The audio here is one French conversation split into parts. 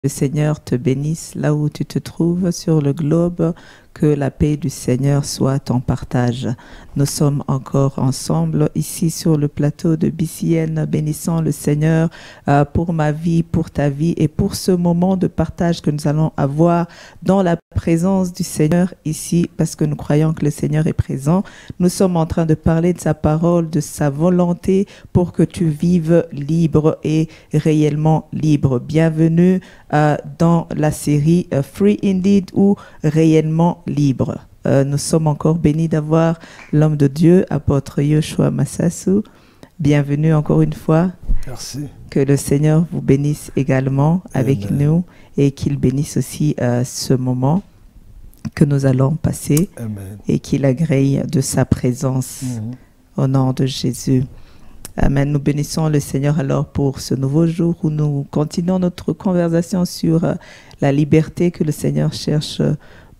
Le Seigneur te bénisse là où tu te trouves sur le globe, que la paix du Seigneur soit ton partage. Nous sommes encore ensemble ici sur le plateau de BCN, bénissant le Seigneur pour ma vie, pour ta vie et pour ce moment de partage que nous allons avoir dans la présence du Seigneur ici, parce que nous croyons que le Seigneur est présent. Nous sommes en train de parler de sa parole, de sa volonté pour que tu vives libre et réellement libre. Bienvenue dans la série Free Indeed ou réellement libre. Nous sommes encore bénis d'avoir l'homme de Dieu, apôtre Yoshua Massassou. Bienvenue encore une fois. Merci. Que le Seigneur vous bénisse également avec nous et qu'il bénisse aussi ce moment que nous allons passer. Amen. Et qu'il agrée de sa présence au nom de Jésus. Amen. Nous bénissons le Seigneur alors pour ce nouveau jour où nous continuons notre conversation sur la liberté que le Seigneur cherche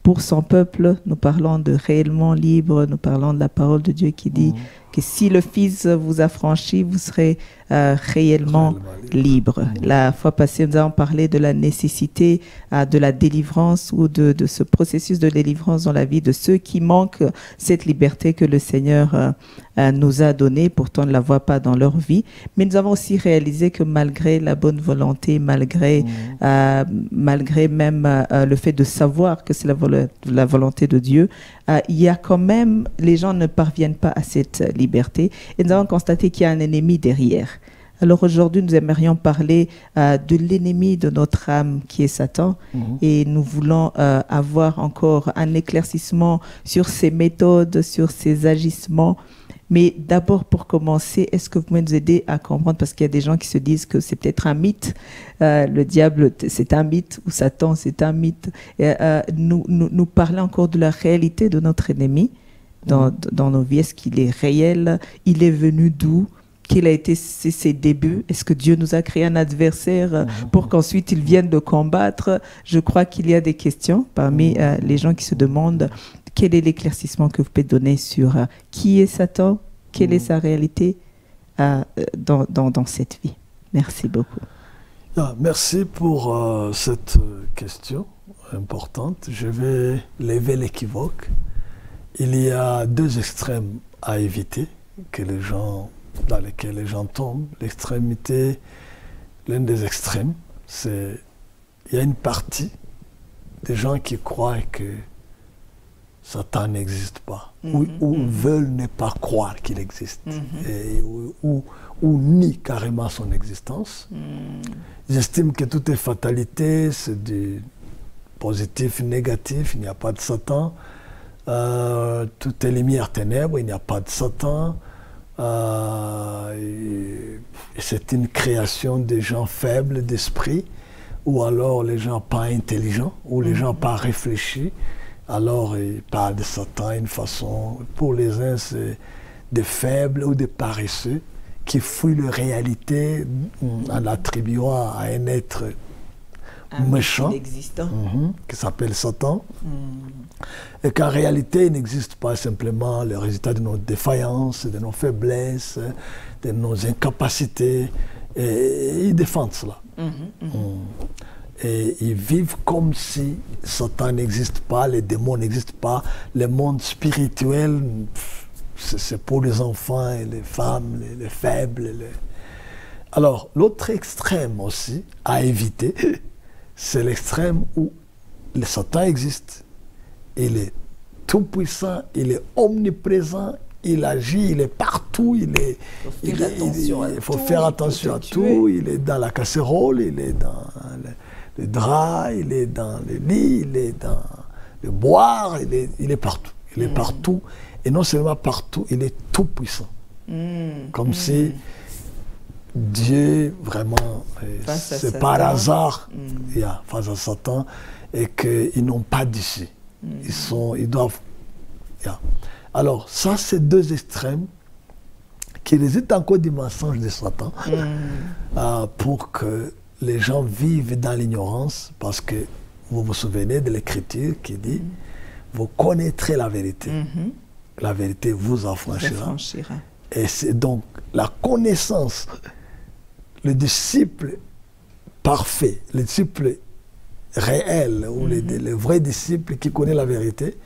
pour son peuple. Nous parlons de réellement libre, nous parlons de la parole de Dieu qui dit que si le Fils vous a franchi, vous serez réellement libre. La fois passée, nous avons parlé de la nécessité de la délivrance ou de ce processus de délivrance dans la vie de ceux qui manquent cette liberté que le Seigneur nous a donnée, pourtant ne la voient pas dans leur vie. Mais nous avons aussi réalisé que malgré la bonne volonté, malgré même le fait de savoir que c'est la volonté de Dieu, il y a quand même, les gens ne parviennent pas à cette liberté. Et nous avons constaté qu'il y a un ennemi derrière. Alors aujourd'hui, nous aimerions parler de l'ennemi de notre âme qui est Satan. Et nous voulons avoir encore un éclaircissement sur ses méthodes, sur ses agissements. Mais d'abord, pour commencer, est-ce que vous pouvez nous aider à comprendre, parce qu'il y a des gens qui se disent que c'est peut-être un mythe, le diable c'est un mythe, ou Satan c'est un mythe. Nous parler encore de la réalité de notre ennemi dans nos vies. Est-ce qu'il est réel? Il est venu d'où? Quel a été ses débuts? Est-ce que Dieu nous a créé un adversaire pour qu'ensuite il vienne le combattre? Je crois qu'il y a des questions parmi les gens qui se demandent quel est l'éclaircissement que vous pouvez donner sur qui est Satan, quelle est sa réalité dans cette vie. Merci beaucoup. Merci pour cette question importante. Je vais lever l'équivoque. Il y a deux extrêmes à éviter dans lesquels les gens tombent. L'extrémité, l'un des extrêmes, c'est il y a une partie des gens qui croient que Satan n'existe pas, ou veulent ne pas croire qu'il existe, ou nient carrément son existence. J'estime que tout est fatalité, c'est du positif, négatif, il n'y a pas de Satan. Tout est lumière, ténèbres, il n'y a pas de Satan. C'est une création des gens faibles d'esprit, ou alors les gens pas intelligents, ou les gens pas réfléchis. Alors ils parlent de Satan d'une façon, pour les uns c'est des faibles ou des paresseux qui fuient la réalité en l'attribuant à un être méchant qui s'appelle Satan. Et qu'en réalité il n'existe pas, simplement le résultat de nos défaillances, de nos faiblesses, de nos incapacités, et ils défendent cela. Et ils vivent comme si Satan n'existe pas, les démons n'existent pas, le monde spirituel, c'est pour les enfants et les femmes, les faibles. Alors, l'autre extrême aussi à éviter, c'est l'extrême où le Satan existe. Il est tout-puissant, il est omniprésent, il agit, il est partout, il faut faire attention à tout, il est dans la casserole, il est dans le drap, il est dans le lit, il est dans le boire, il est partout. Il est partout, et non seulement partout, il est tout puissant. Comme si Dieu, vraiment, c'est par hasard, face à Satan, et qu'ils n'ont pas d'issue. Ils doivent... Alors, ça, c'est deux extrêmes qui résultent encore du mensonge de Satan pour que les gens vivent dans l'ignorance, parce que vous vous souvenez de l'Écriture qui dit vous connaîtrez la vérité, la vérité vous affranchira. Et c'est donc la connaissance, le disciple parfait, le disciple réel, ou le vrai disciple qui connaît la vérité,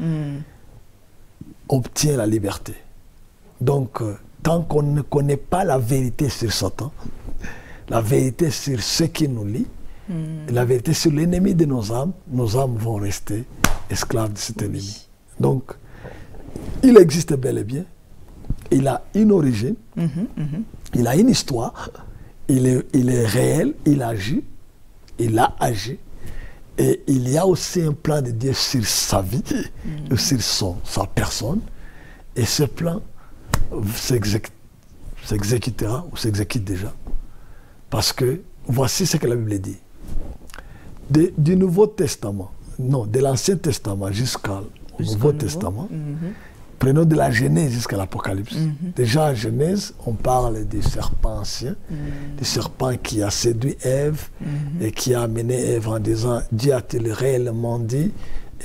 obtient la liberté. Donc, tant qu'on ne connaît pas la vérité sur Satan, la vérité sur ce qui nous lie, la vérité sur l'ennemi de nos âmes vont rester esclaves de cet ennemi. Donc, il existe bel et bien, il a une origine, il a une histoire, il est réel, il agit, il a agi, et il y a aussi un plan de Dieu sur sa vie, sur sa personne, et ce plan s'exécutera ou s'exécute déjà. Parce que voici ce que la Bible dit. Du Nouveau Testament, non, de l'Ancien Testament jusqu'au Nouveau Testament, prenons de la Genèse jusqu'à l'Apocalypse. Déjà, en Genèse, on parle du serpent ancien, du serpent qui a séduit Ève et qui a amené Ève en disant « Dieu a-t-il réellement dit ?»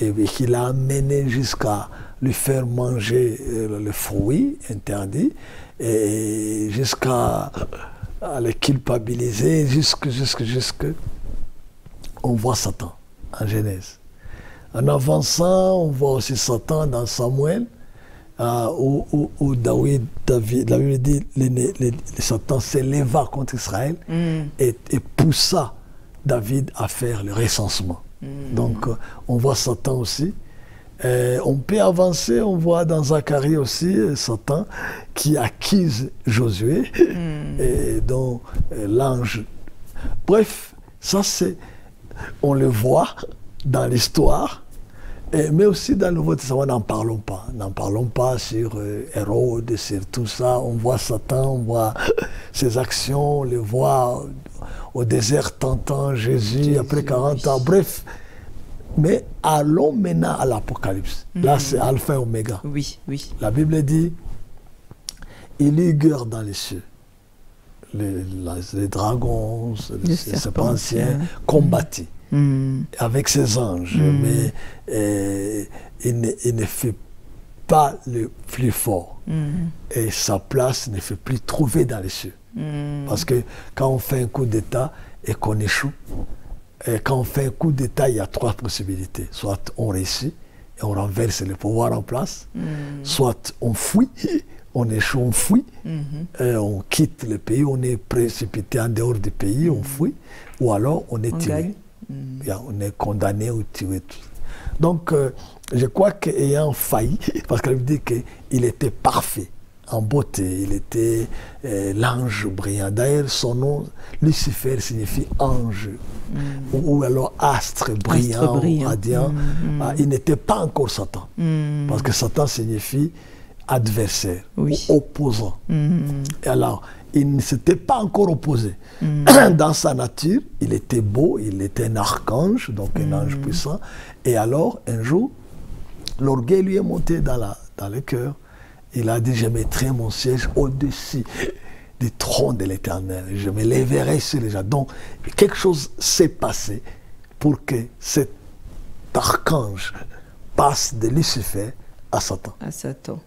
et qui l'a amené jusqu'à lui faire manger le fruit interdit et jusqu'à le culpabiliser, jusque on voit Satan en Genèse. En avançant, on voit aussi Satan dans Samuel, où David, la Bible dit, Satan s'éleva contre Israël et poussa David à faire le recensement. Donc, on voit Satan aussi. On peut avancer, on voit dans Zacharie aussi Satan qui accuse Josué, et dont l'ange. Bref, ça c'est, on le voit dans l'histoire, mais aussi dans le Nouveau Testament, n'en parlons pas. N'en parlons pas sur Hérode, sur tout ça. On voit Satan, on voit ses actions, on le voit au désert tentant Jésus après 40 ans. Bref. Mais allons maintenant à l'Apocalypse. Là, c'est Alpha et Oméga. Oui, oui. La Bible dit, il y guerre dans les cieux. Les dragons, les serpents anciens combattit avec ses anges. Mais il ne fait pas le plus fort. Et sa place ne fait plus trouver dans les cieux. Parce que quand on fait un coup d'État et qu'on échoue, et quand on fait un coup d'État, il y a trois possibilités. Soit on réussit et on renverse le pouvoir en place, soit on fuit, on échoue, on fuit, et on quitte le pays, on est précipité en dehors du pays, on fuit, ou alors on est tué. On est condamné ou tué. Donc, je crois qu'ayant failli, parce qu'elle dit qu'il était parfait en beauté, il était l'ange brillant. D'ailleurs, son nom, Lucifer, signifie ange, ou alors astre brillant, radiant. Il n'était pas encore Satan, parce que Satan signifie adversaire, ou opposant. Et alors, il ne s'était pas encore opposé. Dans sa nature, il était beau, il était un archange, donc un ange puissant. Et alors, un jour, l'orgueil lui est monté dans le cœur. Il a dit, je mettrai mon siège au-dessus du trône de l'Éternel. Je me lèverai sur les gens. Donc, quelque chose s'est passé pour que cet archange passe de Lucifer à Satan. À Satan.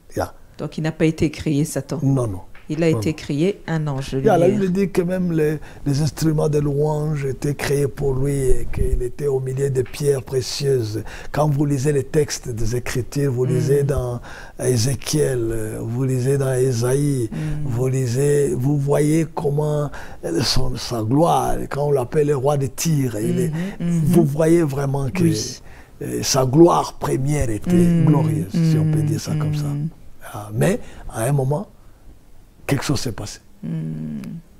Donc, il n'a pas été créé Satan. Non, non. Il a été créé un ange de lumière. lumière. La Bible dit que même les instruments de louange étaient créés pour lui et qu'il était au milieu de pierres précieuses. Quand vous lisez les textes des Écritures, vous lisez dans Ézéchiel, vous lisez dans Ésaïe, vous voyez comment sa gloire, quand on l'appelle le roi de Tyr, vous voyez vraiment que sa gloire première était glorieuse, si on peut dire ça comme ça. Mais à un moment, quelque chose s'est passé.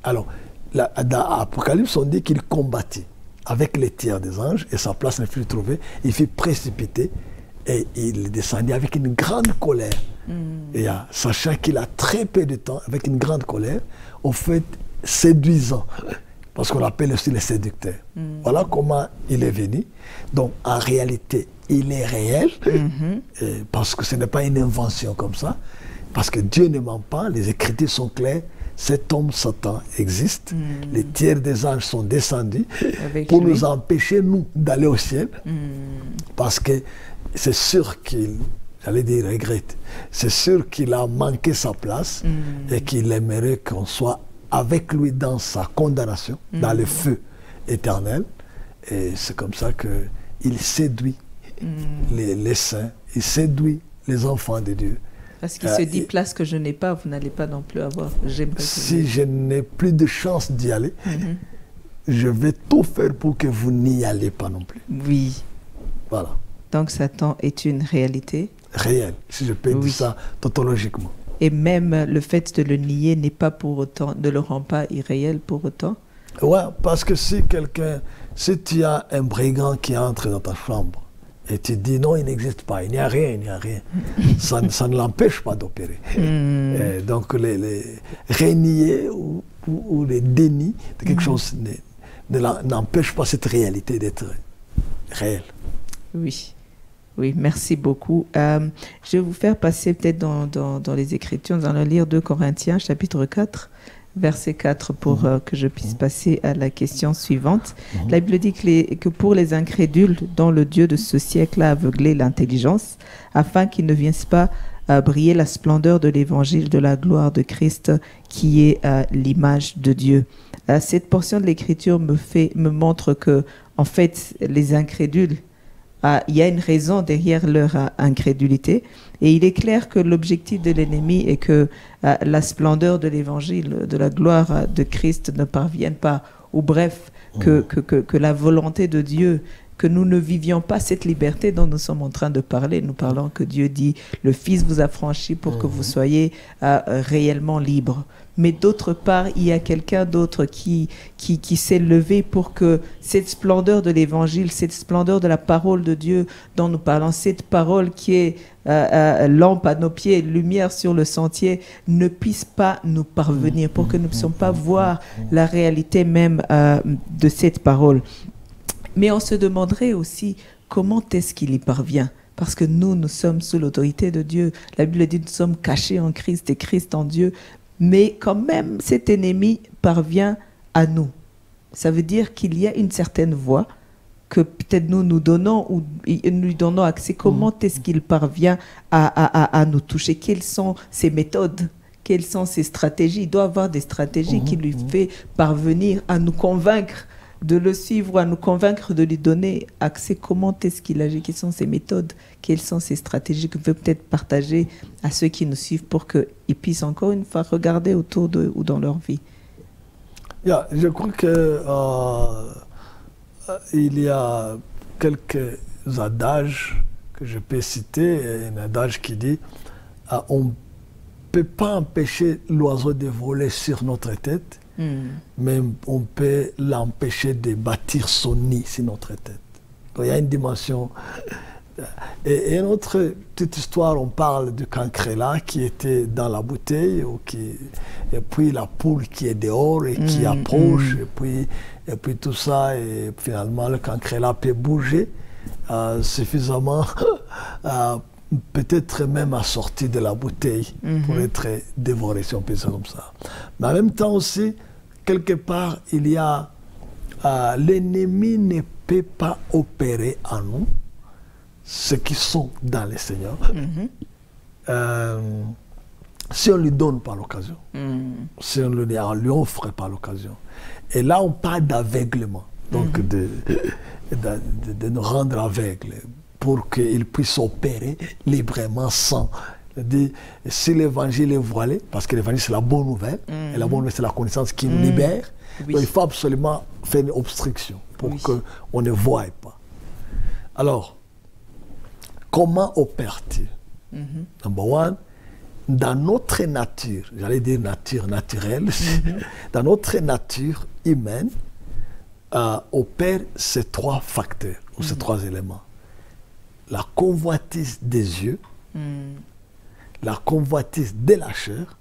Alors, dans l'Apocalypse, on dit qu'il combattit avec les tiers des anges et sa place ne fut trouvée. Il fut précipité et il descendit avec une grande colère. Et sachant qu'il a très peu de temps, avec une grande colère, au fait séduisant, parce qu'on l'appelle aussi le séducteur. Voilà comment il est venu. Donc, en réalité, il est réel, parce que ce n'est pas une invention comme ça. Parce que Dieu ne ment pas, les Écritures sont claires, cet homme Satan existe, les tiers des anges sont descendus pour nous empêcher, nous, d'aller au ciel, parce que c'est sûr qu'il, j'allais dire regrette, c'est sûr qu'il a manqué sa place et qu'il aimerait qu'on soit avec lui dans sa condamnation, dans le feu éternel, Et c'est comme ça qu'il séduit les saints, il séduit les enfants de Dieu. Parce qu'il se dit, place que je n'ai pas, vous n'allez pas non plus avoir. Si je n'ai plus de chance d'y aller, je vais tout faire pour que vous n'y allez pas non plus. Oui. Voilà. Donc Satan est une réalité réelle, si je peux dire ça tautologiquement. Et même le fait de le nier n'est pas pour autant, ne le rend pas irréel pour autant. Ouais, parce que si tu as un brigand qui entre dans ta chambre et tu dis non, il n'existe pas, il n'y a rien, ça ne l'empêche pas d'opérer. Donc les renier ou les dénis de quelque chose n'empêche pas cette réalité d'être réelle. Oui, merci beaucoup. Je vais vous faire passer peut-être dans les Écritures, nous allons lire 2 Corinthiens, chapitre 4, verset 4, pour que je puisse passer à la question suivante. La Bible dit que pour les incrédules, dont le Dieu de ce siècle a aveuglé l'intelligence, afin qu'ils ne viennent pas briller la splendeur de l'évangile de la gloire de Christ, qui est l'image de Dieu. Cette portion de l'Écriture me montre que, en fait, les incrédules, il y a une raison derrière leur incrédulité. Et il est clair que l'objectif de l'ennemi est que la splendeur de l'évangile, de la gloire de Christ ne parvienne pas. Ou bref, que la volonté de Dieu, que nous ne vivions pas cette liberté dont nous sommes en train de parler. Nous parlons que Dieu dit, le Fils vous a franchi pour que vous soyez réellement libres. Mais d'autre part, il y a quelqu'un d'autre qui s'est levé pour que cette splendeur de l'évangile, cette splendeur de la parole de Dieu dont nous parlons, cette parole qui est lampe à nos pieds, lumière sur le sentier, ne puisse pas nous parvenir, pour que nous ne puissions pas voir la réalité même de cette parole. Mais on se demanderait aussi comment est-ce qu'il y parvient. Parce que nous sommes sous l'autorité de Dieu. La Bible dit que nous sommes cachés en Christ et Christ en Dieu. Mais quand même, cet ennemi parvient à nous. Ça veut dire qu'il y a une certaine voie que peut-être nous donnons ou nous lui donnons accès. Comment est-ce qu'il parvient à nous toucher? Quelles sont ses méthodes? Quelles sont ses stratégies? Il doit avoir des stratégies qui lui fait parvenir à nous convaincre de le suivre, à nous convaincre de lui donner accès. Comment est-ce qu'il agit? Quelles sont ses méthodes? Quelles sont ses stratégies que vous pouvez peut-être partager à ceux qui nous suivent pour qu'ils puissent encore une fois regarder autour d'eux ou dans leur vie? Je crois qu'il y a quelques adages que je peux citer. Un adage qui dit on ne peut pas empêcher l'oiseau de voler sur notre tête, mais on peut l'empêcher de bâtir son nid sur notre tête. Donc, il y a une dimension. Et une autre petite histoire, on parle du cancrélat qui était dans la bouteille, et puis la poule qui est dehors et qui approche, et puis tout ça, et finalement le cancrélat peut bouger suffisamment, peut-être même assorti de la bouteille pour être dévoré, si on peut dire comme ça. Mais en même temps aussi, quelque part, il y a l'ennemi ne peut pas opérer en nous ceux qui sont dans le Seigneur si on ne lui donne pas l'occasion, si on ne lui offre pas l'occasion. Et là, on parle d'aveuglement, donc de nous rendre aveugles pour qu'il puisse opérer librement sans. Si l'évangile est voilé, parce que l'évangile c'est la bonne nouvelle, et la bonne nouvelle c'est la connaissance qui nous libère, donc il faut absolument faire une obstruction pour qu'on ne voie pas. Alors, comment opère-t-il? Number one, dans notre nature, j'allais dire nature naturelle, dans notre nature humaine, opèrent ces 3 facteurs, ou ces 3 éléments. La convoitise des yeux, la convoitise de la chair,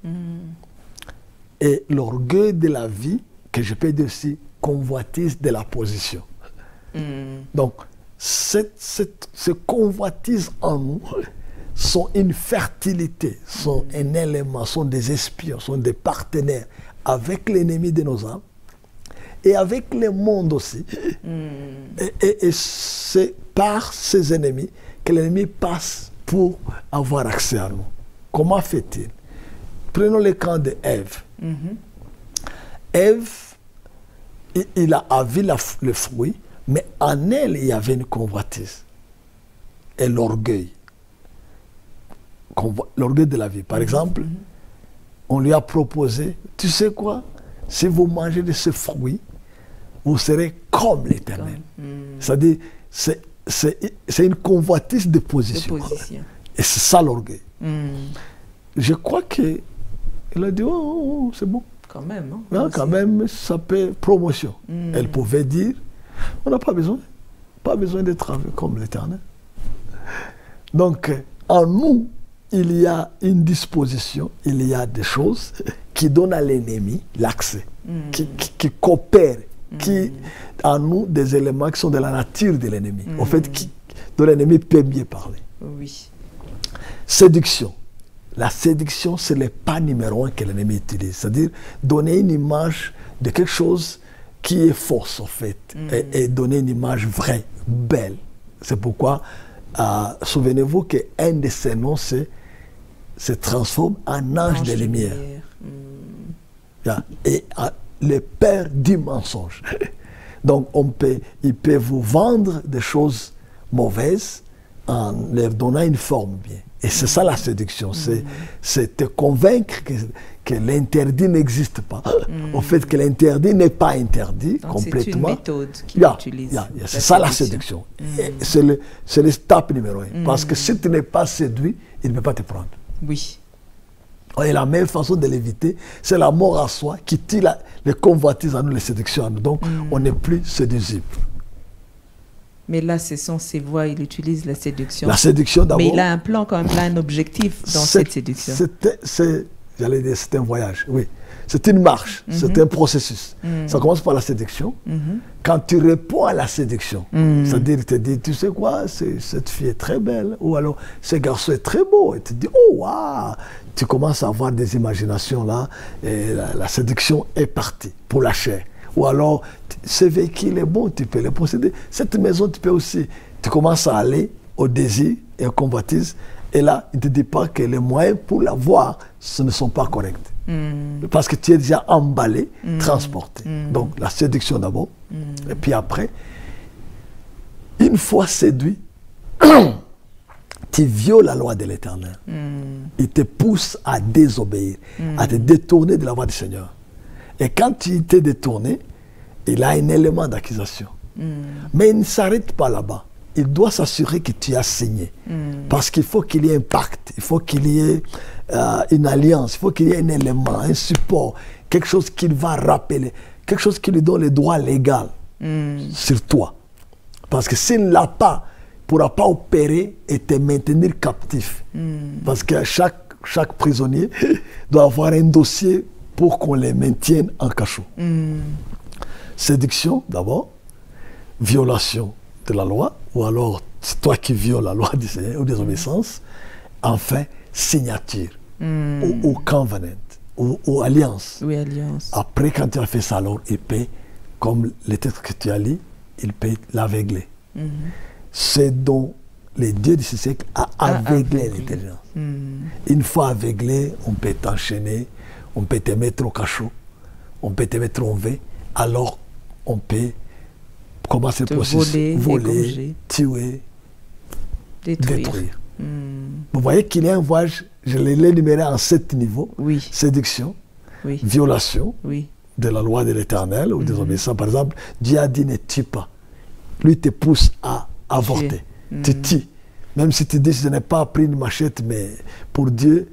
et l'orgueil de la vie, que je peux dire aussi convoitise de la position. Donc, ces convoitises en nous sont une fertilité, sont un élément, sont des espions, sont des partenaires avec l'ennemi de nos âmes et avec le monde aussi. Et c'est par ces ennemis que l'ennemi passe pour avoir accès à nous. Comment fait-il? Prenons le cas de Ève. Ève, il a vu le fruit, Mais en elle, il y avait une convoitise. Et l'orgueil. L'orgueil de la vie. Par exemple, on lui a proposé, tu sais quoi, si vous mangez de ce fruit, vous serez comme l'Éternel. C'est-à-dire, c'est une convoitise de position. Et c'est ça l'orgueil. Je crois qu'il a dit, oh, c'est bon. Quand même. Hein, non, quand même, ça peut promotion. Elle pouvait dire, on n'a pas besoin d'être comme l'Éternel. Donc, en nous, il y a une disposition, il y a des choses qui donnent à l'ennemi l'accès, qui coopèrent, qui en nous des éléments qui sont de la nature de l'ennemi, en fait, dont l'ennemi peut mieux parler. Oui. Séduction. La séduction, c'est le pas numéro 1 que l'ennemi utilise, c'est-à-dire donner une image de quelque chose qui est fausse, en fait, et donner une image vraie, belle. C'est pourquoi, souvenez-vous qu'un de ses noms se transforme en ange de lumière. Et le père du mensonge. Donc, il peut vous vendre des choses mauvaises en leur donnant une forme bien. Et c'est ça la séduction, c'est te convaincre que l'interdit n'existe pas. Au fait que l'interdit n'est pas interdit. Donc complètement. C'est une méthode qu'il utilise. C'est ça la séduction. C'est l'étape numéro 1. Parce que si tu n'es pas séduit, il ne peut pas te prendre. Oui. Et la meilleure façon de l'éviter, c'est la mort à soi qui tire les convoitises à nous, les séductions à nous. Donc, on n'est plus séduisible. Mais là, ce sont ses voies, il utilise la séduction. La séduction d'abord. Mais il a un plan quand même, il a un objectif dans cette séduction. J'allais dire, c'est un voyage, oui. C'est une marche, c'est un processus. Ça commence par la séduction. Quand tu réponds à la séduction, c'est-à-dire, il te dit, tu sais quoi, cette fille est très belle, ou alors, ce garçon est très beau, et tu te dis, oh, waouh, tu commences à avoir des imaginations là, et la séduction est partie pour la chair. Ou alors, ce véhicule est bon, tu peux le posséder. Cette maison, tu peux aussi. Tu commences à aller au désir et aux convoitises. Et là, il ne te dit pas que les moyens pour l'avoir, ce ne sont pas corrects. Parce que tu es déjà emballé, transporté. Donc, la séduction d'abord. Et puis après, une fois séduit, tu violes la loi de l'Éternel. Il te pousse à désobéir, à te détourner de la voie du Seigneur. Et quand tu t'es détourné, il a un élément d'accusation. Mais il ne s'arrête pas là-bas. Il doit s'assurer que tu as signé. Parce qu'il faut qu'il y ait un pacte, il faut qu'il y ait une alliance, il faut qu'il y ait un élément, un support, quelque chose qu'il va rappeler, quelque chose qui lui donne le droit légal sur toi. Parce que s'il ne l'a pas, il ne pourra pas opérer et te maintenir captif. Parce que chaque prisonnier doit avoir un dossier pour qu'on les maintienne en cachot. Séduction, d'abord. Violation de la loi, ou alors c'est toi qui violes la loi du Seigneur, ou désobéissance. Enfin, signature, ou covenant, ou alliance. Oui, alliance. Après, quand tu as fait ça, alors il peut, comme les textes que tu as lus, il peut l'aveugler. C'est dont le Dieu de ce siècle a aveuglé l'intelligence. Une fois aveuglé, on peut t'enchaîner, on peut te mettre au cachot, on peut te mettre en V, alors on peut commencer le processus, voler, tuer, détruire. Vous voyez qu'il y a un voyage, je l'ai énuméré en 7 niveaux. Oui. Séduction, violation de la loi de l'Éternel ou désobéissance. Par exemple, Dieu a dit ne tue pas. Lui te pousse à avorter. Tu tues. Même si tu dis je n'ai pas pris une machette, mais pour Dieu,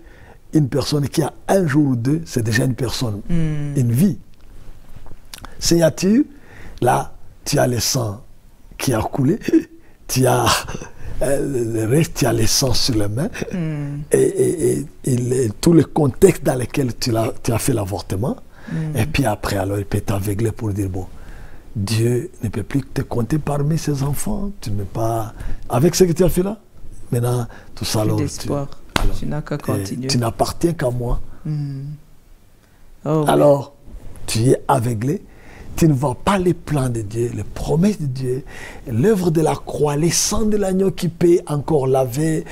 une personne qui a un jour ou deux, c'est déjà une personne, une vie. Signature, là, tu as le sang qui a coulé, tu as le reste, tu as le sang sur les mains, et tout le contexte dans lequel tu as fait l'avortement, et puis après, alors, il peut t'aveugler pour dire, bon, Dieu ne peut plus te compter parmi ses enfants, tu n'es pas... Avec ce que tu as fait là, maintenant, tout ça, alors, tu n'as qu'à continuer. Tu n'appartiens qu'à moi. Oh, alors, tu es aveuglé. Tu ne vois pas les plans de Dieu, les promesses de Dieu, l'œuvre de la croix, les sangs de l'agneau qui peut encore laver,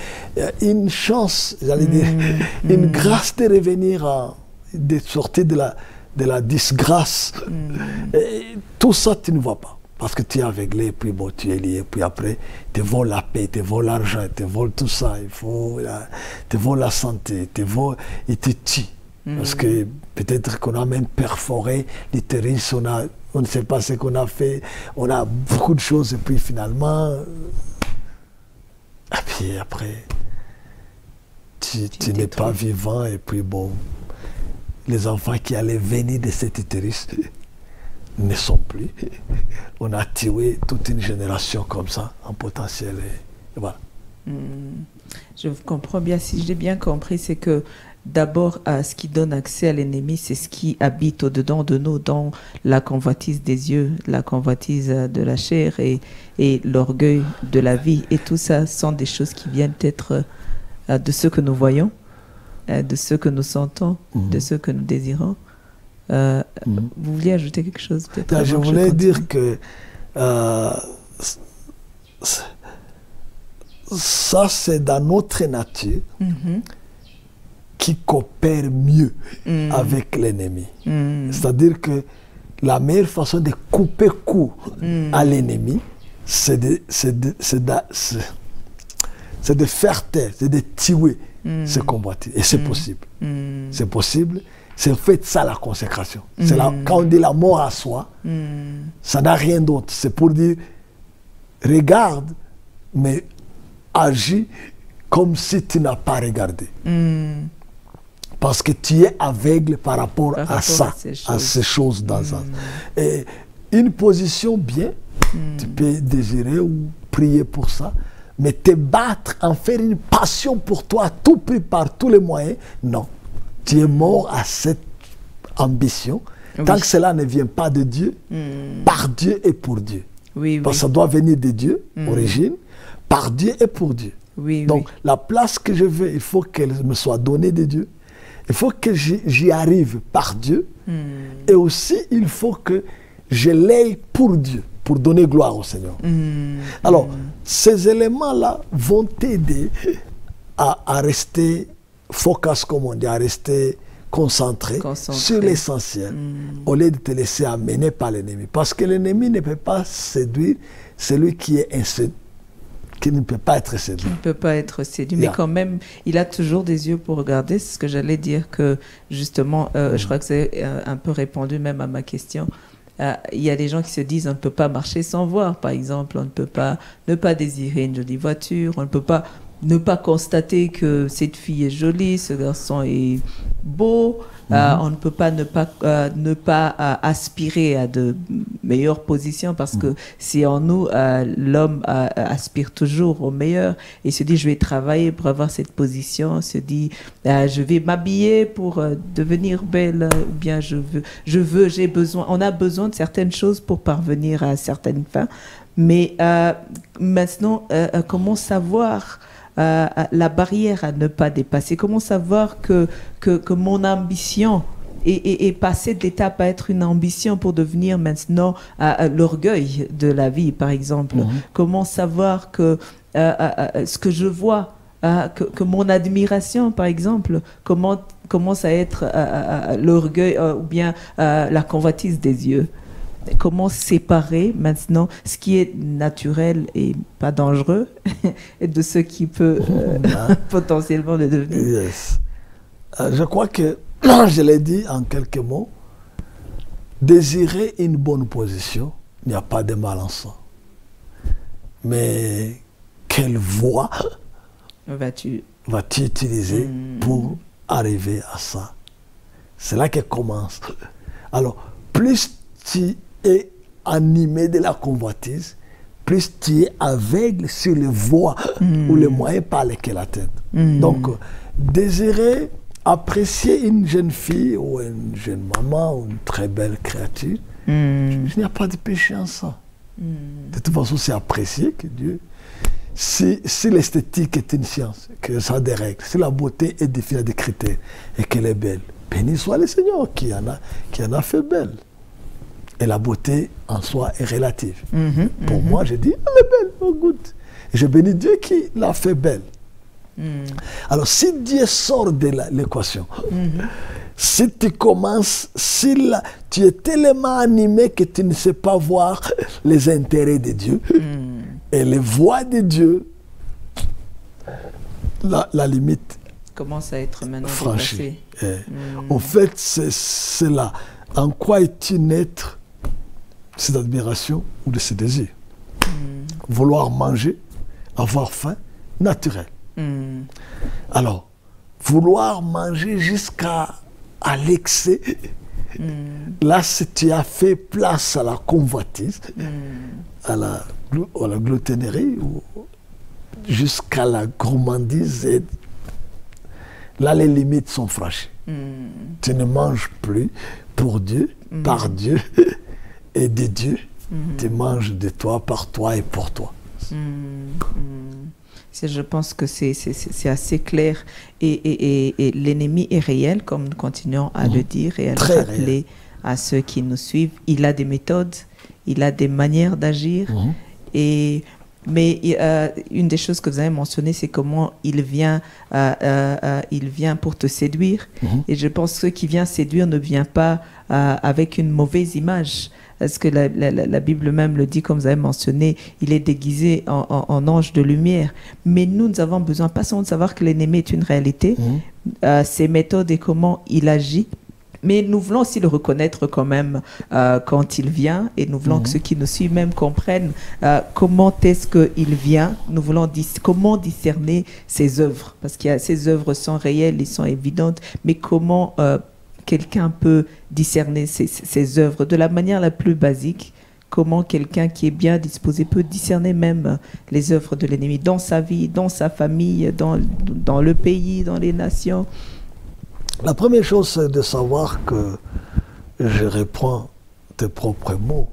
une chance, j'allais dire, une grâce de revenir, de sortir de la disgrâce. Et tout ça, tu ne vois pas. Parce que tu es aveuglé, et puis bon, tu es lié, puis après, tu voles la paix, tu voles l'argent, tu voles tout ça, tu voles la santé, et tu tues. Parce que peut-être qu'on a même perforé l'utérus, on ne sait pas ce qu'on a fait, on a beaucoup de choses, et puis finalement, et puis après, tu n'es pas vivant, et puis bon, les enfants qui allaient venir de cet utérus ne sont plus. On a tué toute une génération comme ça, en potentiel, et voilà. Je comprends bien, si j'ai bien compris, c'est que d'abord, ce qui donne accès à l'ennemi, c'est ce qui habite au-dedans de nous, dans la convoitise des yeux, la convoitise de la chair et l'orgueil de la vie. Et tout ça sont des choses qui viennent être de ce que nous voyons, de ce que nous sentons, de ce que nous désirons. Vous vouliez ajouter quelque chose peut-être? Je voulais dire que ça, c'est dans notre nature qui coopère mieux avec l'ennemi. C'est-à-dire que la meilleure façon de couper court à l'ennemi, c'est de faire taire, c'est de tuer ce combattant. Et c'est possible. C'est possible. C'est en fait ça la consécration. C'est quand on dit la mort à soi, ça n'a rien d'autre. C'est pour dire, regarde, mais agis comme si tu n'as pas regardé. Parce que tu es aveugle par rapport à ça, à ces choses dans ça. Et une position bien, tu peux désirer ou prier pour ça, mais te battre, en faire une passion pour toi, à tout prix, par tous les moyens, non. Tu es mort à cette ambition. Tant que cela ne vient pas de Dieu, par Dieu et pour Dieu. Parce que ça doit venir de Dieu, origine, par Dieu et pour Dieu. Donc, la place que je veux, il faut qu'elle me soit donnée de Dieu. Il faut que j'y arrive par Dieu. Et aussi, il faut que je l'aie pour Dieu, pour donner gloire au Seigneur. Alors, ces éléments-là vont t'aider à rester focus, comme on dit, à rester concentré sur l'essentiel, au lieu de te laisser amener par l'ennemi. Parce que l'ennemi ne peut pas séduire celui qui est inséduit, qui ne peut pas être séduit. Qui ne peut pas être séduit, mais quand même, il a toujours des yeux pour regarder. C'est ce que j'allais dire, que justement, je crois que c'est un peu répondu même à ma question. Il y a des gens qui se disent on ne peut pas marcher sans voir, par exemple. On ne peut pas ne pas désirer une jolie voiture, on ne peut pas ne pas constater que cette fille est jolie, ce garçon est beau. On ne peut pas ne pas aspirer à de meilleures positions, parce que c'est en nous, l'homme aspire toujours au meilleur et se dit je vais travailler pour avoir cette position, se dit je vais m'habiller pour devenir belle, ou bien j'ai besoin, on a besoin de certaines choses pour parvenir à certaines fins. Mais maintenant, comment savoir la barrière à ne pas dépasser? Comment savoir que mon ambition est passée d'étape à être une ambition pour devenir maintenant l'orgueil de la vie, par exemple? Comment savoir que ce que je vois, que mon admiration, par exemple, commence à être l'orgueil ou bien la convoitise des yeux? Comment séparer maintenant ce qui est naturel et pas dangereux et de ce qui peut potentiellement le devenir? Je crois que, je l'ai dit en quelques mots, désirer une bonne position, il n'y a pas de mal en ça. Mais quelle voie vas-tu utiliser pour arriver à ça? C'est là qu'elle commence. Alors, plus tu es animé de la convoitise, plus tu es aveugle sur les voies ou les moyens par lesquels atteindre. Donc, désirer, apprécier une jeune fille ou une jeune maman ou une très belle créature, il n'y a pas de péché en ça. De toute façon, c'est apprécier que Dieu... Si l'esthétique est une science, que ça a des règles, si la beauté est définie à des critères et qu'elle est belle, béni soit le Seigneur qui en a fait belle. Et la beauté en soi est relative. Pour moi, je dis, elle est belle, oh good. Et je bénis Dieu qui l'a fait belle. Alors, si Dieu sort de l'équation, Si tu commences, tu es tellement animé que tu ne sais pas voir les intérêts de Dieu et les voies de Dieu, la limite commence à être maintenant franchie. En fait, c'est là. En quoi est-il naître cette admiration ou de ce désir? Vouloir manger, avoir faim, naturel. Alors, vouloir manger jusqu'à l'excès, là, si tu as fait place à la convoitise, à la gloutonnerie, jusqu'à la gourmandise, et là, les limites sont franchies. Tu ne manges plus pour Dieu, par Dieu et de Dieu. Tu manges de toi, par toi et pour toi. Je pense que c'est assez clair. Et l'ennemi est réel, comme nous continuons à le dire et à le rappeler à ceux qui nous suivent. Il a des méthodes, il a des manières d'agir. Mais une des choses que vous avez mentionné, c'est comment il vient pour te séduire. Et je pense que ceux qui viennent séduire ne vient pas avec une mauvaise image. Parce que la Bible même le dit, comme vous avez mentionné, il est déguisé en ange de lumière. Mais nous avons besoin, pas seulement de savoir que l'ennemi est une réalité, ses méthodes et comment il agit, mais nous voulons aussi le reconnaître quand même quand il vient, et nous voulons que ceux qui nous suivent même comprennent comment est-ce qu'il vient. Nous voulons comment discerner ses œuvres, parce que ses œuvres sont réelles, elles sont évidentes, mais comment quelqu'un peut discerner ses œuvres de la manière la plus basique. Comment quelqu'un qui est bien disposé peut discerner même les œuvres de l'ennemi dans sa vie, dans sa famille, dans le pays, dans les nations. La première chose, c'est de savoir que, je reprends tes propres mots,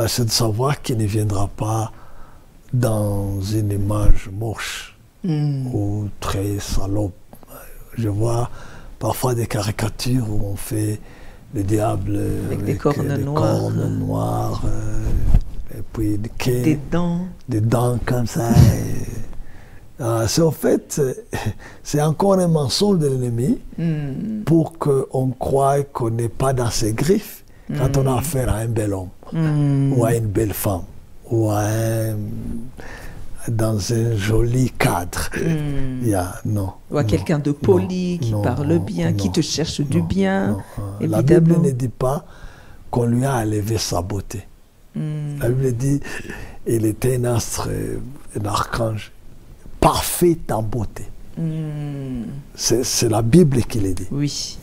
c'est de savoir qu'il ne viendra pas dans une image moche ou très salope. Je vois parfois des caricatures où on fait le diable avec des cornes noires et puis des dents comme ça. C'est en fait, c'est encore un mensonge de l'ennemi pour qu'on croie qu'on n'est pas dans ses griffes quand on a affaire à un bel homme ou à une belle femme ou dans un joli cadre. Non. Ou à quelqu'un de poli, qui parle bien, qui te cherche du bien. La Bible ne dit pas qu'on lui a enlevé sa beauté. La Bible dit il était un astre, un archange, parfait en beauté. C'est la Bible qui le dit. Oui.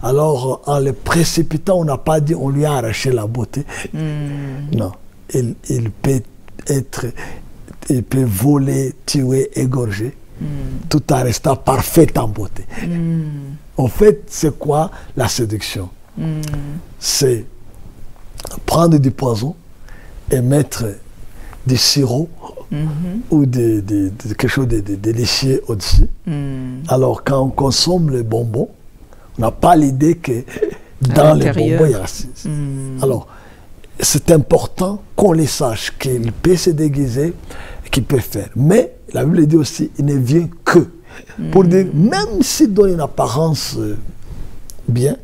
Alors, en le précipitant, on n'a pas dit on lui a arraché la beauté. Non. Il peut être... Il peut voler, tuer, égorger, tout en restant parfait en beauté. En fait, c'est quoi la séduction? C'est prendre du poison et mettre du sirop ou quelque chose de délicieux au-dessus. Alors, quand on consomme les bonbons, on n'a pas l'idée que dans les bonbons, il y a la Alors, c'est important qu'on les sache, qu'il peut se déguiser, qu'il peut faire. Mais la Bible dit aussi, il ne vient que. Pour dire, même s'il donne une apparence bien,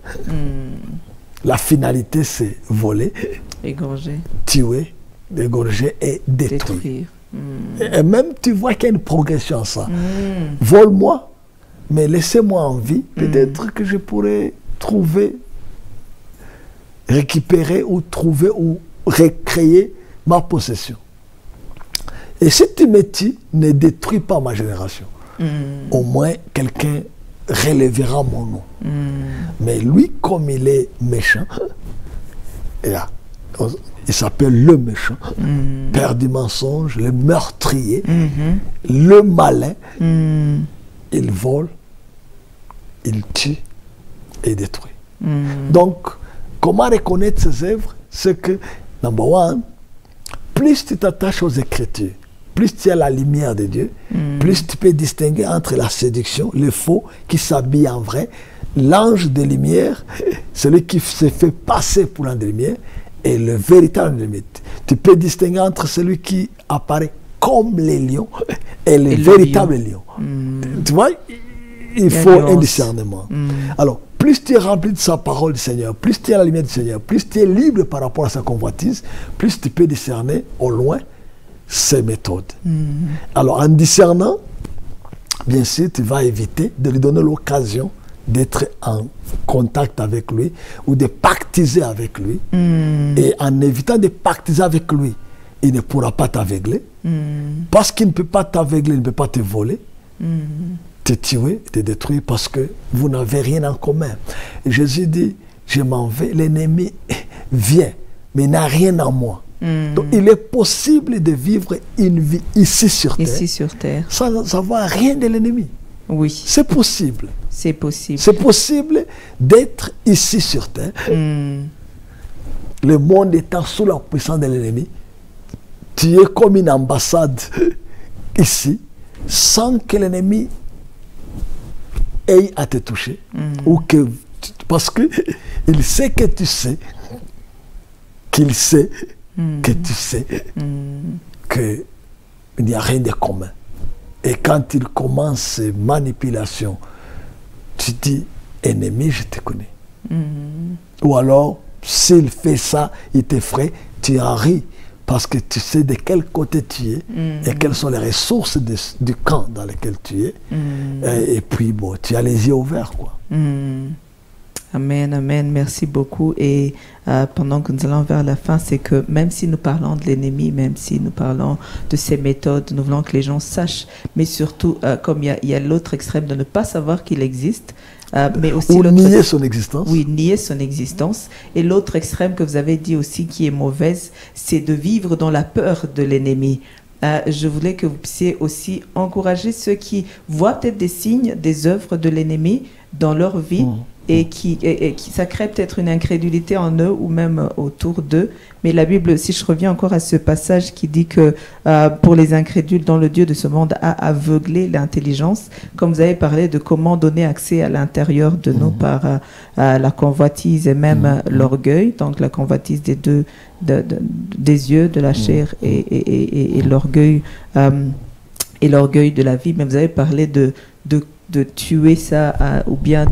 la finalité c'est voler, égorger, tuer, égorger et détruire. Et même tu vois qu'il y a une progression en ça. Vole-moi, mais laissez-moi en vie. Peut-être que je pourrais trouver, récupérer ou trouver ou recréer ma possession. Et si tu me tues, ne détruis pas ma génération. Au moins, quelqu'un relèvera mon nom. Mais lui, comme il est méchant, il s'appelle le méchant, père du mensonge, le meurtrier, le malin. Il vole, il tue et détruit. Donc, comment reconnaître ses œuvres? C'est que, number one, plus tu t'attaches aux Écritures, plus tu as la lumière de Dieu, plus tu peux distinguer entre la séduction, le faux qui s'habille en vrai, l'ange de lumière, celui qui se fait passer pour l'ange de lumière, et le véritable lumière. Tu peux distinguer entre celui qui apparaît comme les lions et le véritable lion. Tu vois, il faut un discernement. Alors, plus tu es rempli de sa parole du Seigneur, plus tu es à la lumière du Seigneur, plus tu es libre par rapport à sa convoitise, plus tu peux discerner au loin ses méthodes. Alors en discernant, bien sûr, tu vas éviter de lui donner l'occasion d'être en contact avec lui ou de pactiser avec lui. Et en évitant de pactiser avec lui, il ne pourra pas t'aveugler. Parce qu'il ne peut pas t'aveugler, il ne peut pas te voler, te tuer, te détruire, parce que vous n'avez rien en commun. Et Jésus dit, je m'en vais, l'ennemi vient, mais il n'a rien en moi. Donc il est possible de vivre une vie ici sur terre, sans savoir rien de l'ennemi. Oui. C'est possible. C'est possible. C'est possible d'être ici sur terre. Le monde étant sous la puissance de l'ennemi, tu es comme une ambassade ici, sans que l'ennemi ait à te toucher. Ou que, parce qu'il sait que tu sais, qu'il sait que tu sais qu'il n'y a rien de commun. Et quand il commence ces manipulations, tu dis, ennemi, je te connais. Ou alors, s'il fait ça, il t'effraie, tu en ris, parce que tu sais de quel côté tu es et quelles sont les ressources du camp dans lequel tu es. Et puis, bon, tu as les yeux ouverts, quoi. Amen, amen. Merci beaucoup. Et pendant que nous allons vers la fin, c'est que même si nous parlons de l'ennemi, même si nous parlons de ses méthodes, nous voulons que les gens sachent, mais surtout, comme il y a l'autre extrême de ne pas savoir qu'il existe, mais aussi ou nier son existence. Oui, nier son existence. Et l'autre extrême que vous avez dit aussi qui est mauvaise, c'est de vivre dans la peur de l'ennemi. Je voulais que vous puissiez aussi encourager ceux qui voient peut-être des signes, des œuvres de l'ennemi dans leur vie, et qui ça crée peut-être une incrédulité en eux ou même autour d'eux. Mais la Bible, si je reviens encore à ce passage qui dit que pour les incrédules, dont le Dieu de ce monde a aveuglé l'intelligence, comme vous avez parlé de comment donner accès à l'intérieur de nous par la convoitise et même l'orgueil, donc la convoitise des deux, des yeux, de la chair et l'orgueil de la vie. Mais vous avez parlé de tuer ça ou bien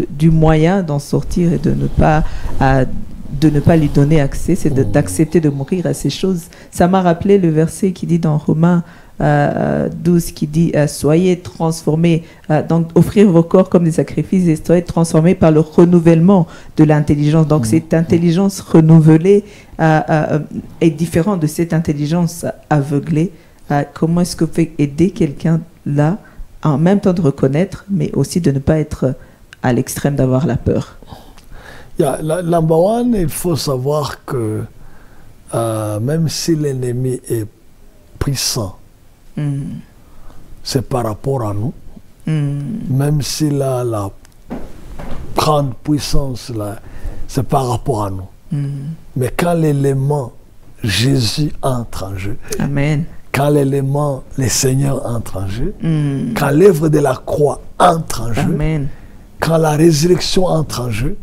du moyen d'en sortir et de ne pas lui donner accès, c'est d'accepter de mourir à ces choses. Ça m'a rappelé le verset qui dit dans Romains 12 qui dit soyez transformés, donc offrir vos corps comme des sacrifices et soyez transformés par le renouvellement de l'intelligence. Donc cette intelligence renouvelée est différente de cette intelligence aveuglée. Comment est-ce que vous pouvez aider quelqu'un là, en même temps de reconnaître, mais aussi de ne pas être à l'extrême d'avoir la peur? Number one, il faut savoir que même si l'ennemi est puissant, c'est par rapport à nous. Même s'il a la grande puissance, c'est par rapport à nous. Mais quand l'élément Jésus entre en jeu, Amen. Quand l'élément, le Seigneur entre en jeu, quand l'œuvre de la croix entre en jeu, Amen. Quand la résurrection entre en jeu,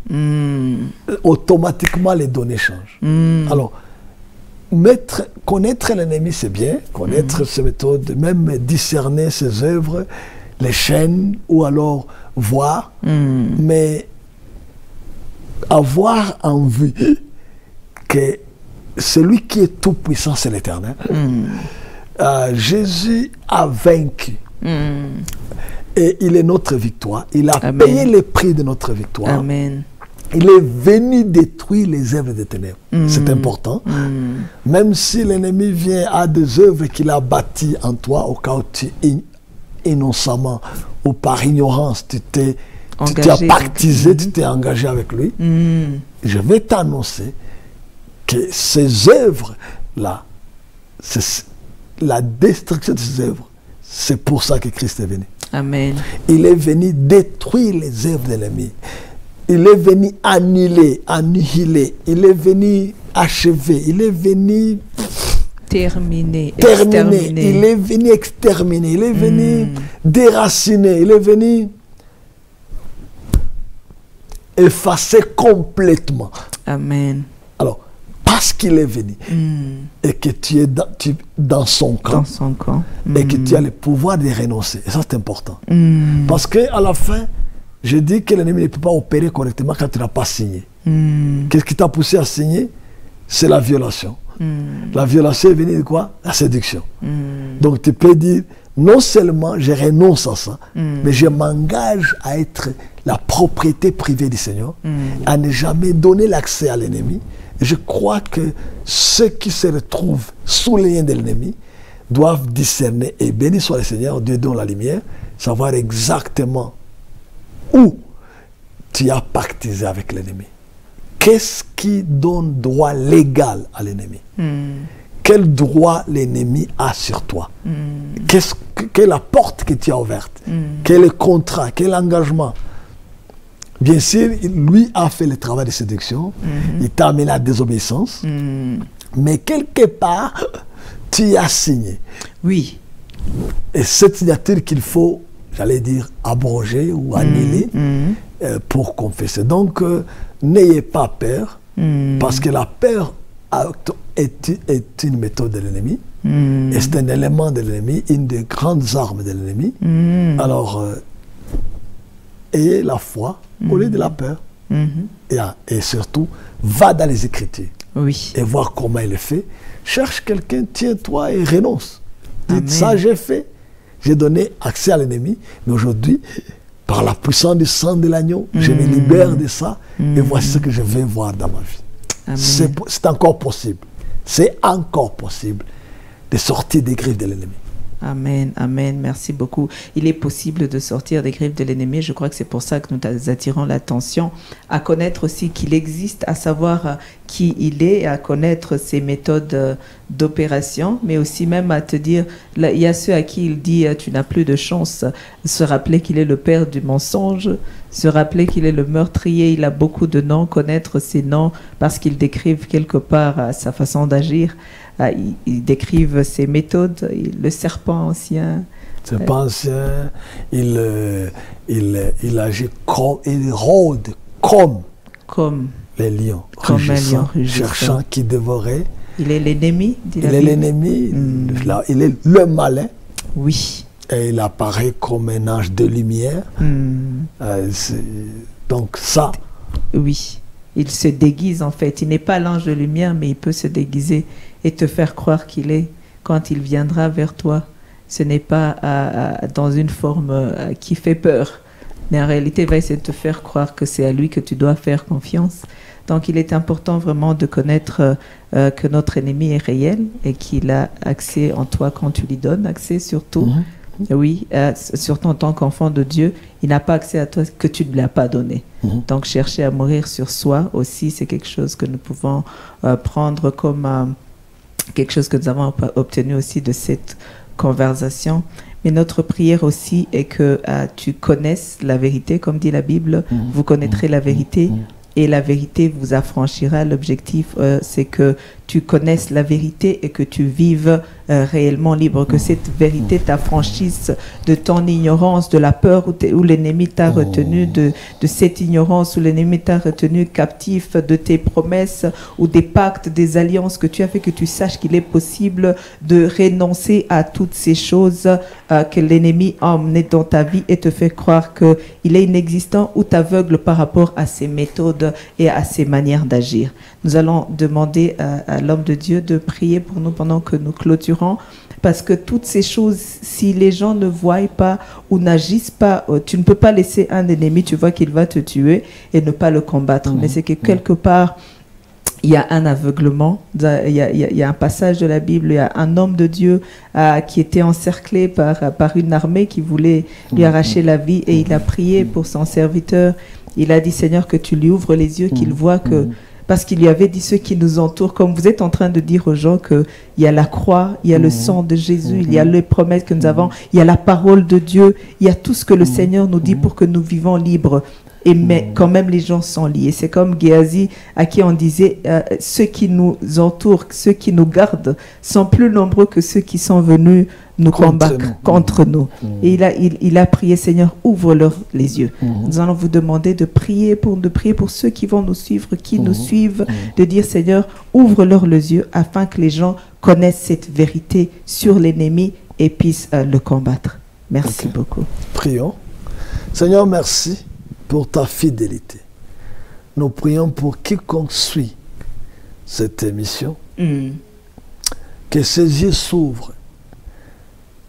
automatiquement les données changent. Alors, connaître l'ennemi, c'est bien, connaître ses méthodes, même discerner ses œuvres, les chaînes, ou alors voir, mais avoir en vue que celui qui est tout puissant, c'est l'Éternel. Jésus a vaincu. Et il est notre victoire. Il a payé le prix de notre victoire. Amen. Il est venu détruire les œuvres des ténèbres. C'est important. Même si l'ennemi vient à des œuvres qu'il a bâties en toi, au cas où tu innocemment ou par ignorance, tu t'es pactisé, tu t'es engagé avec lui, je vais t'annoncer que ces œuvres-là, la destruction de ces œuvres, c'est pour ça que Christ est venu. Amen. Il est venu détruire les œuvres de l'ennemi. Il est venu annihiler. Il est venu achever. Il est venu terminer. Il est venu exterminer. Il est venu déraciner. Il est venu effacer complètement. Amen. Alors, parce qu'il est venu et que tu es dans son camp, et que tu as le pouvoir de renoncer. Et ça, c'est important. Parce qu'à la fin, Je dis que l'ennemi ne peut pas opérer correctement quand tu n'as pas signé. Qu'est-ce qui t'a poussé à signer? C'est la violation. La violation est venue de quoi? La séduction. Donc tu peux dire, non seulement je renonce à ça, mais je m'engage à être la propriété privée du Seigneur, à ne jamais donner l'accès à l'ennemi. Et je crois que ceux qui se retrouvent sous les liens de l'ennemi doivent discerner, et béni soit le Seigneur, Dieu donne la lumière, savoir exactement où tu as pactisé avec l'ennemi. Qu'est-ce qui donne droit légal à l'ennemi? Quel droit l'ennemi a sur toi? Quelle est la porte que tu as ouverte? Quel est le contrat? Quel engagement? Bien sûr, lui a fait le travail de séduction, il t'a amené à la désobéissance, mais quelque part, tu as signé. Oui. Et cette signature qu'il faut, j'allais dire, abroger ou annuler pour confesser. Donc, n'ayez pas peur, parce que la peur est une méthode de l'ennemi, et c'est un élément de l'ennemi, une des grandes armes de l'ennemi. Alors, ayez la foi au lieu de la peur. Et surtout, va dans les Écritures et voir comment il est fait. Cherche quelqu'un, tiens-toi et renonce. Dites, ça j'ai fait, j'ai donné accès à l'ennemi, mais aujourd'hui, par la puissance du sang de l'agneau, je me libère de ça, et voici ce que je vais voir dans ma vie. C'est encore possible. C'est encore possible de sortir des griffes de l'ennemi. Amen, amen, merci beaucoup. Il est possible de sortir des griffes de l'ennemi. Je crois que c'est pour ça que nous attirons l'attention à connaître aussi qu'il existe, à savoir qui il est, à connaître ses méthodes d'opération, mais aussi même à te dire, là, il y a ceux à qui il dit tu n'as plus de chance, se rappeler qu'il est le père du mensonge, se rappeler qu'il est le meurtrier, il a beaucoup de noms, connaître ces noms parce qu'ils décrivent quelque part sa façon d'agir. Ils décrivent ses méthodes, le serpent ancien. Le serpent ancien, il agit comme, il rôde comme les lions, rugissant, cherchant qui dévorait. Il est l'ennemi. Il est l'ennemi, il est le malin. Oui. Et il apparaît comme un ange de lumière. Donc ça. Oui. Il se déguise en fait. Il n'est pas l'ange de lumière, mais il peut se déguiser et te faire croire qu'il est quand il viendra vers toi. Ce n'est pas dans une forme qui fait peur, mais en réalité, il va essayer de te faire croire que c'est à lui que tu dois faire confiance. Donc, il est important vraiment de connaître que notre ennemi est réel et qu'il a accès en toi quand tu lui donnes accès, surtout. Oui, surtout en tant qu'enfant de Dieu, il n'a pas accès à toi que tu ne lui as pas donné. Donc, chercher à mourir sur soi aussi, c'est quelque chose que nous pouvons prendre comme quelque chose que nous avons obtenu aussi de cette conversation. Mais notre prière aussi est que tu connaisses la vérité, comme dit la Bible, vous connaîtrez la vérité et la vérité vous affranchira. L'objectif, c'est que tu connaisses la vérité et que tu vives réellement libre, que cette vérité t'affranchisse de ton ignorance, de la peur où l'ennemi t'a retenu, de cette ignorance où l'ennemi t'a retenu captif, de tes promesses ou des pactes, des alliances que tu as fait, que tu saches qu'il est possible de renoncer à toutes ces choses que l'ennemi a emmenées dans ta vie et te fait croire qu'il est inexistant ou t'aveugle par rapport à ses méthodes et à ses manières d'agir. Nous allons demander à l'homme de Dieu de prier pour nous pendant que nous clôturons, parce que toutes ces choses, si les gens ne voient pas ou n'agissent pas, tu ne peux pas laisser un ennemi, tu vois qu'il va te tuer et ne pas le combattre. Mais c'est que quelque part, il y a un aveuglement, il y a un passage de la Bible, il y a un homme de Dieu qui était encerclé par une armée qui voulait lui arracher la vie, et il a prié pour son serviteur. Il a dit, Seigneur, que tu lui ouvres les yeux, qu'il voit que... Parce qu'il lui avait dit, ceux qui nous entourent, comme vous êtes en train de dire aux gens qu'il y a la croix, il y a le sang de Jésus, il y a les promesses que nous avons, il y a la parole de Dieu, il y a tout ce que le Seigneur nous dit pour que nous vivons libres. Mais quand même, les gens sont liés. C'est comme Géasi, à qui on disait, ceux qui nous entourent, ceux qui nous gardent, sont plus nombreux que ceux qui sont venus nous combattre contre nous. Et il a prié, Seigneur, ouvre-leur les yeux. Nous allons vous demander de prier pour ceux qui vont nous suivre, qui nous suivent, de dire, Seigneur, ouvre-leur les yeux afin que les gens connaissent cette vérité sur l'ennemi et puissent le combattre. Merci beaucoup. Prions. Seigneur, merci pour ta fidélité. Nous prions pour quiconque suit cette émission, que ses yeux s'ouvrent,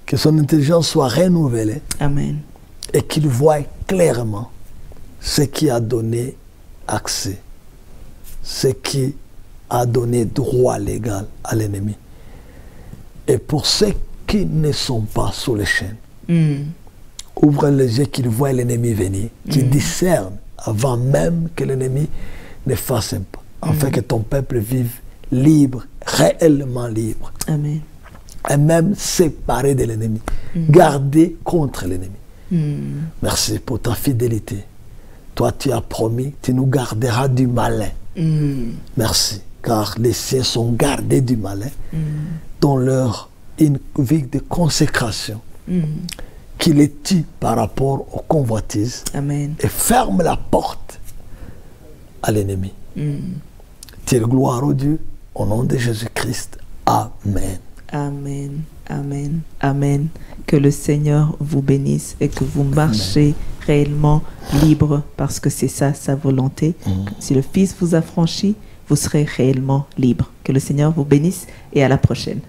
que son intelligence soit renouvelée. Amen. Et qu'il voie clairement ce qui a donné accès, ce qui a donné droit légal à l'ennemi. Et pour ceux qui ne sont pas sous les chaînes, ouvre les yeux, qu'ils voient l'ennemi venir, qu'ils discernent avant même que l'ennemi ne fasse un pas, afin que ton peuple vive libre, réellement libre. Amen. Et même séparé de l'ennemi, gardé contre l'ennemi. Merci pour ta fidélité. Toi, tu as promis, tu nous garderas du malin. Merci, car les siens sont gardés du malin, dans leur une vie de consécration, qui les tue par rapport aux convoitises. Amen. Et ferme la porte à l'ennemi. Tire gloire au Dieu, au nom de Jésus-Christ. Amen. Amen, amen, amen. Que le Seigneur vous bénisse et que vous marchez réellement libre, parce que c'est ça sa volonté. Si le Fils vous a franchi, vous serez réellement libre. Que le Seigneur vous bénisse et à la prochaine.